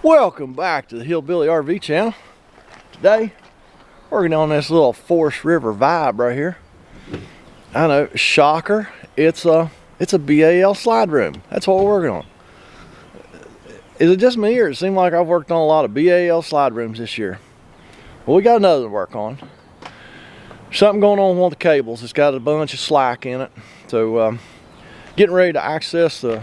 Welcome back to the Hillbilly RV channel. Today, working on this little Forest River vibe right here. I know, shocker, it's a BAL slide room. That's what we're working on. Is it just me, or it seemed like I've worked on a lot of BAL slide rooms this year? Well, we got another to work on. Something going on with one of the cables. It's got a bunch of slack in it. So, getting ready to access the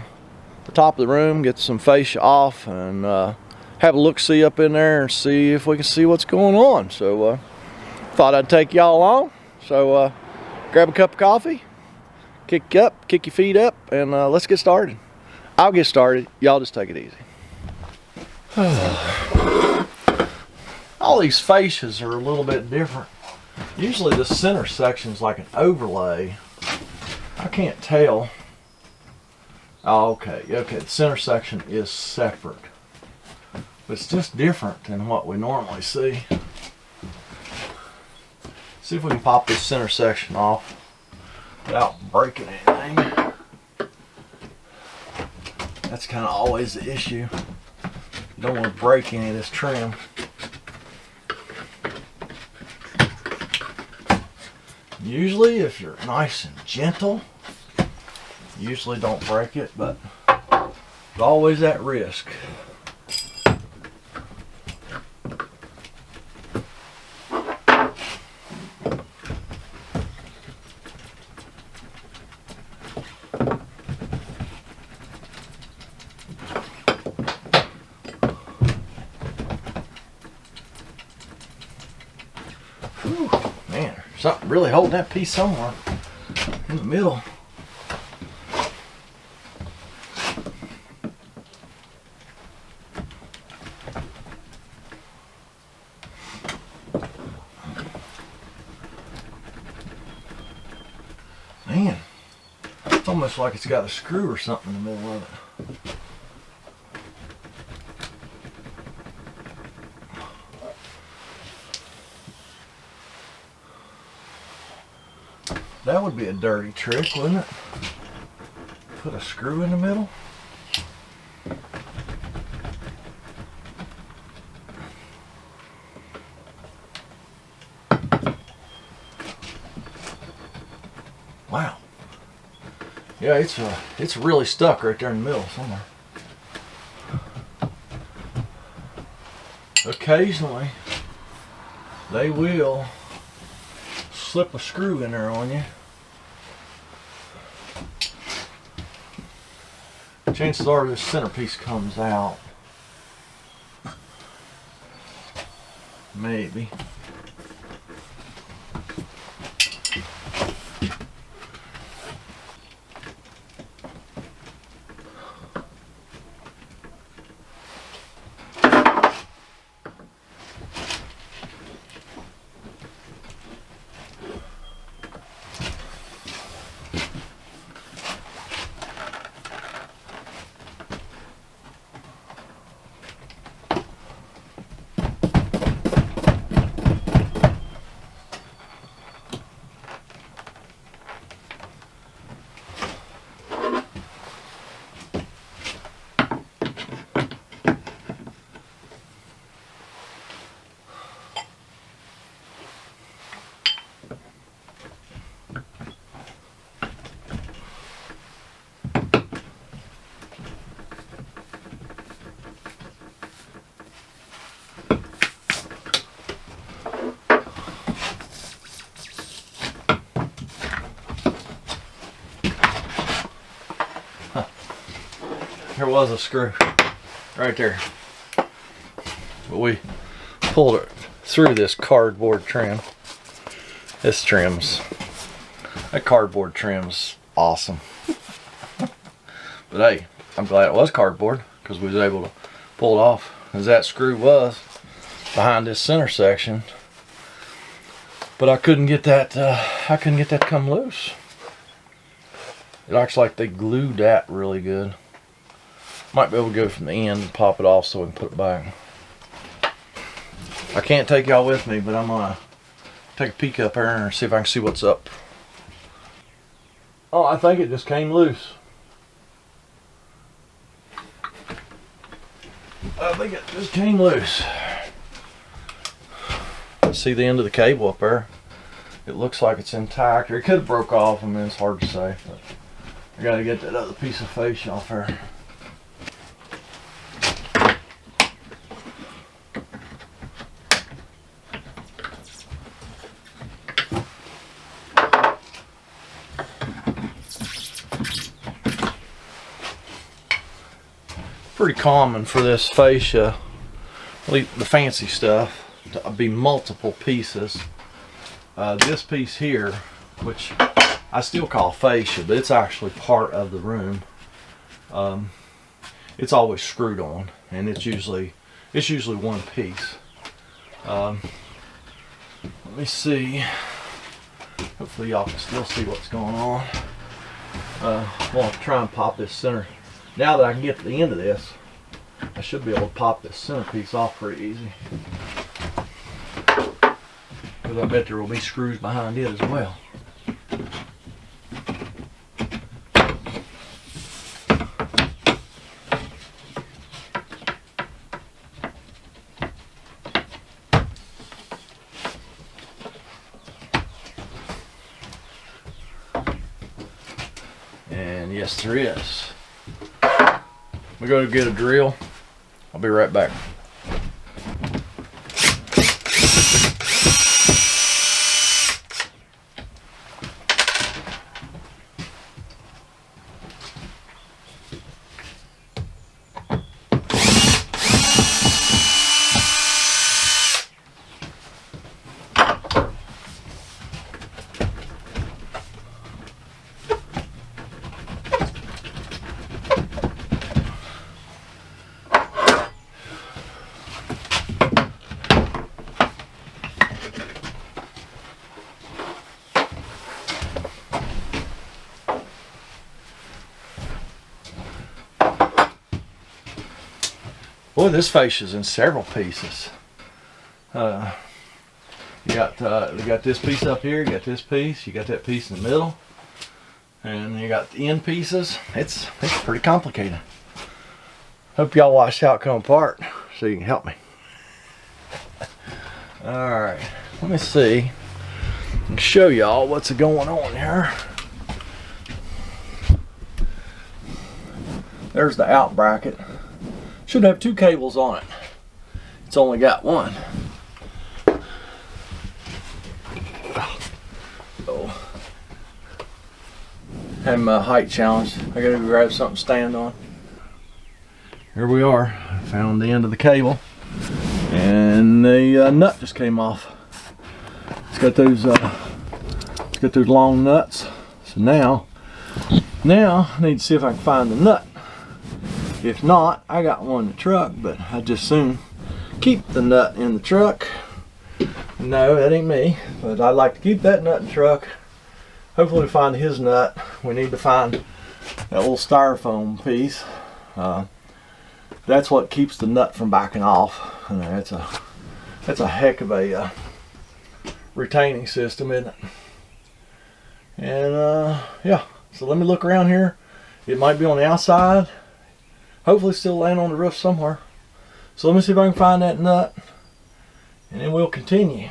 top of the room, get some fascia off, and have a look-see up in there and see if we can see what's going on. So thought I'd take y'all along. So grab a cup of coffee, kick you up, kick your feet up, and let's get started. I'll get started, y'all just take it easy. All these fascias are a little bit different. Usually the center section's like an overlay. I can't tell. Oh, okay, the center section is separate. But it's just different than what we normally see. See if we can pop this center section off without breaking anything. That's kind of always the issue. You don't want to break any of this trim. Usually, if you're nice and gentle, you usually don't break it, but there's always that risk. Whew, man, something really holding that piece somewhere in the middle. Man, it's almost like it's got a screw or something in the middle of it. That would be a dirty trick, wouldn't it? Put a screw in the middle. Wow. Yeah, it's really stuck right there in the middle somewhere. Occasionally, they will slip a screw in there on you. Chances are this centerpiece comes out. Maybe. There was a screw right there, but we pulled it through this cardboard trim. That cardboard trim's awesome. But hey, I'm glad it was cardboard because we was able to pull it off, as that screw was behind this center section. But I couldn't get that to come loose. It looks like they glued that really good. Might be able to go from the end and pop it off so we can put it back. I can't take y'all with me, but I'm gonna take a peek up there and see if I can see what's up. Oh, I think it just came loose. I think it just came loose. See the end of the cable up there? It looks like it's intact, or it could have broke off. I mean, it's hard to say, but I gotta get that other piece of fascia off there. Pretty common for this fascia, at least the fancy stuff, to be multiple pieces. This piece here, which I still call fascia, but it's actually part of the room. It's always screwed on, and it's usually one piece. Let me see. Hopefully y'all can still see what's going on. I'm gonna try and pop this center. Now that I can get to the end of this, I should be able to pop this centerpiece off pretty easy. Because I bet there will be screws behind it as well. And yes, there is. We go to get a drill. I'll be right back. Boy, this fascia's in several pieces. You got this piece up here, you got this piece, you got that piece in the middle, and you got the end pieces. It's pretty complicated. Hope y'all watched how it come apart so you can help me. Alright, let me see and show y'all what's going on here. There's the out bracket. Should have two cables on it. It's only got one. Oh. Having my height challenge. I gotta grab something to stand on. Here we are. Found the end of the cable, and the nut just came off. It's got those long nuts. So now I need to see if I can find the nut. If not, I got one in the truck, but I'd just soon keep the nut in the truck. No, that ain't me, but I'd like to keep that nut in the truck. Hopefully find his nut. We need to find that little styrofoam piece. That's what keeps the nut from backing off. And that's a heck of a retaining system, isn't it? And yeah, so let me look around here. It might be on the outside. Hopefully still laying on the roof somewhere. So let me see if I can find that nut, and then we'll continue.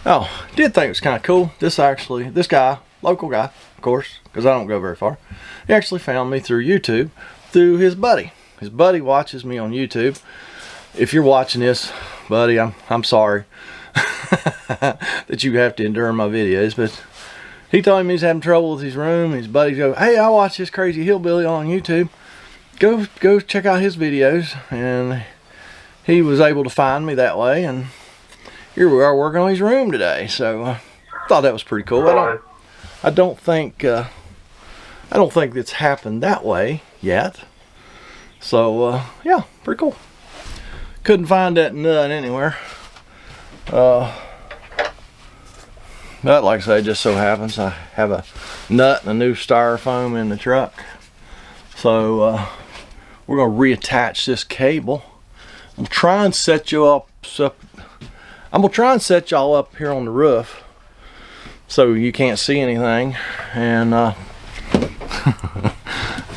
Oh, did think it was kind of cool. This guy, local guy, of course, because I don't go very far, he actually found me through YouTube, through his buddy. His buddy watches me on YouTube. If you're watching this, buddy, I'm sorry that you have to endure my videos, but he told him he's having trouble with his room. His buddies go, "Hey, I watch this crazy hillbilly on YouTube. Go check out his videos." And he was able to find me that way, and here we are working on his room today. So I thought that was pretty cool. I don't think it's happened that way yet. So yeah, pretty cool. Couldn't find that nut anywhere. But like I say, it just so happens I have a nut and a new styrofoam in the truck. So we're going to reattach this cable. I'm gonna try and set you up. I'm gonna try and set y'all up here on the roof so you can't see anything, and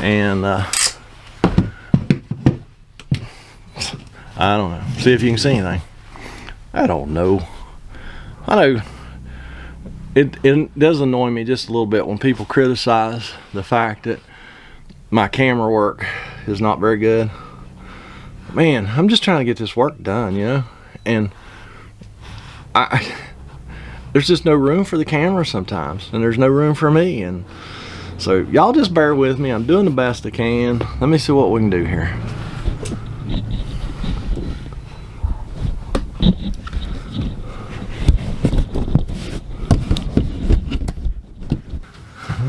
And I don't know. See if you can see anything. I don't know. I know it does annoy me just a little bit when people criticize the fact that my camera work is not very good. Man, I'm just trying to get this work done, you know? And there's just no room for the camera sometimes, and there's no room for me. And so y'all just bear with me. I'm doing the best I can. Let me see what we can do here.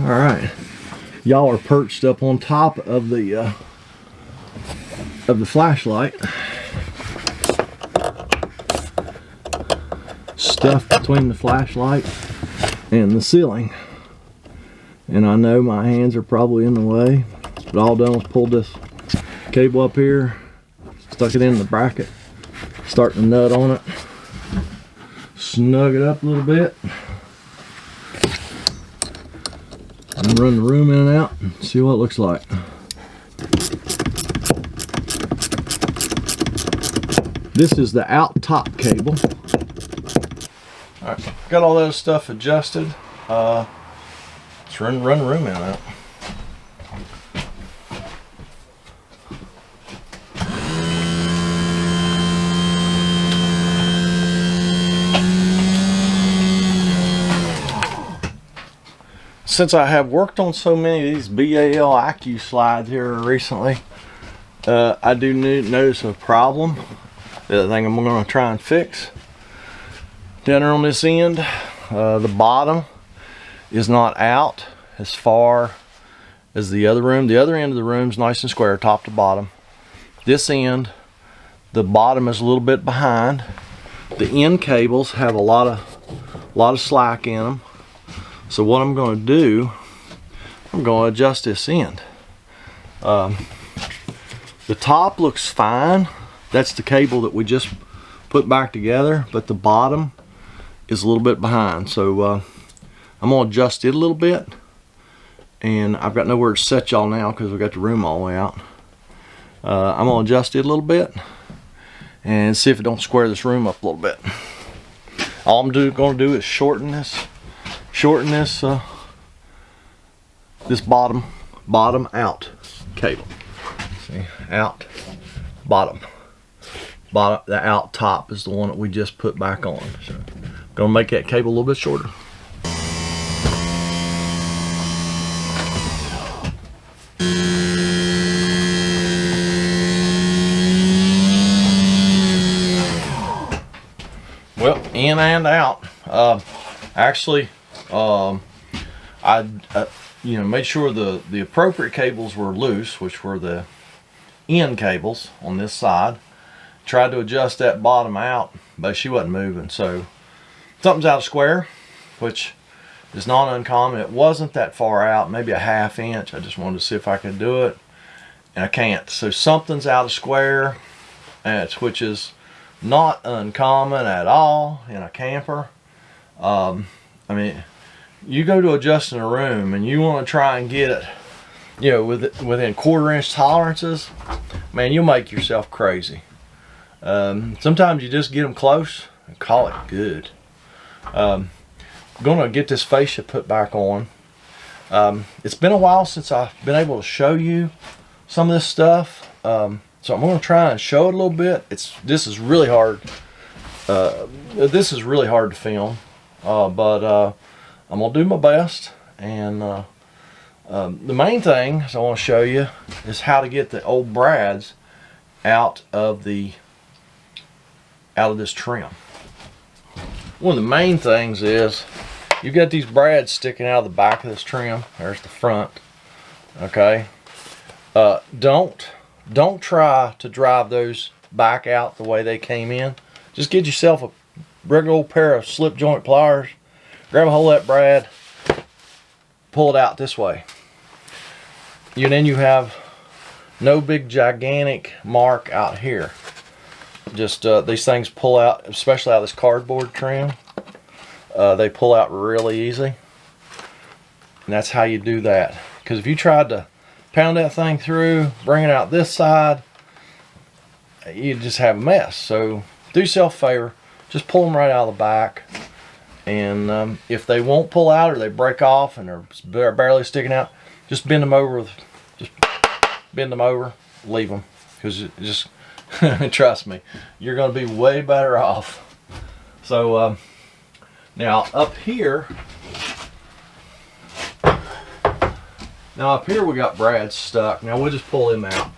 All right, y'all are perched up on top of the flashlight, stuffed between the flashlight and the ceiling. And I know my hands are probably in the way, but all done was pulled this cable up here, stuck it in the bracket, start the nut on it, snug it up a little bit, and run the room in and out and see what it looks like. This is the out top cable. All right, got all that stuff adjusted. Let's run the room in and out. Since I have worked on so many of these BAL Accu-slides here recently, I do notice a problem that I think I'm going to try and fix. Down there on this end, the bottom is not out as far as the other room. The other end of the room is nice and square, top to bottom. This end, the bottom is a little bit behind. The end cables have a lot of slack in them. So what I'm going to do, I'm going to adjust this end. The top looks fine. That's the cable that we just put back together, but the bottom is a little bit behind. So I'm going to adjust it a little bit. And I've got nowhere to set y'all now because we've got the room all the way out. I'm going to adjust it a little bit and see if it don't square this room up a little bit. All I'm going to do is shorten this this bottom out cable. See, out, bottom, the out top is the one that we just put back on. So I'm gonna make that cable a little bit shorter. Well, in and out. Actually, I made sure the appropriate cables were loose, which were the end cables on this side. Tried to adjust that bottom out, but she wasn't moving. So something's out of square, which is not uncommon. It wasn't that far out, maybe a ½ inch. I just wanted to see if I could do it, and I can't. So something's out of square, which is not uncommon at all in a camper. I mean, you go to adjusting a room and you want to try and get it, you know, within 1/4 inch tolerances, man, you'll make yourself crazy. Sometimes you just get them close and call it good. I'm gonna get this fascia put back on. It's been a while since I've been able to show you some of this stuff, so I'm gonna try and show it a little bit. This is really hard. This is really hard to film, but I'm gonna do my best. And the main thing I want to show you is how to get the old brads out of this trim. One of the main things is you've got these brads sticking out of the back of this trim. There's the front. Okay. Don't try to drive those back out the way they came in. Just get yourself a regular old pair of slip joint pliers, grab a hold of that brad, pull it out this way. Then you have no big gigantic mark out here. Just these things pull out, especially out of this cardboard trim. They pull out really easy, and that's how you do that. Because if you tried to pound that thing through, bring it out this side, you just have a mess. So do yourself a favor, just pull them right out of the back. And if they won't pull out or they break off and they're barely sticking out, just bend them over. Just bend them over, leave them, because just trust me, you're going to be way better off. So now up here we got brads stuck. Now we'll just pull them out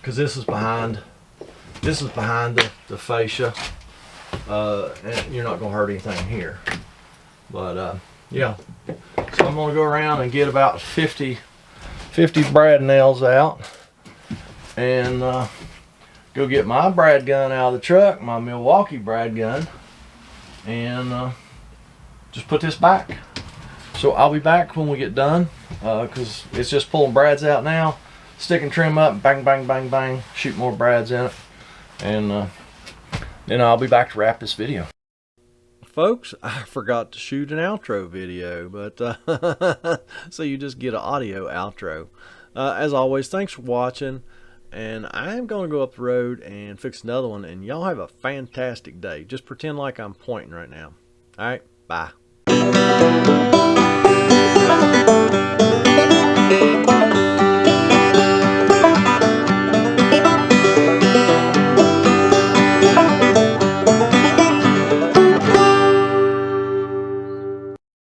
because this is behind the fascia. And you're not going to hurt anything here. But yeah, so I'm going to go around and get about 50 brad nails out, and go get my brad gun out of the truck, my Milwaukee brad gun, and just put this back. So I'll be back when we get done, because it's just pulling brads out now, stick and trim up, bang, bang, bang, bang, shoot more brads in it, and then I'll be back to wrap this video. Folks, I forgot to shoot an outro video, but so you just get an audio outro. As always, thanks for watching, and I'm going to go up the road and fix another one, and y'all have a fantastic day. Just pretend like I'm pointing right now. All right, bye.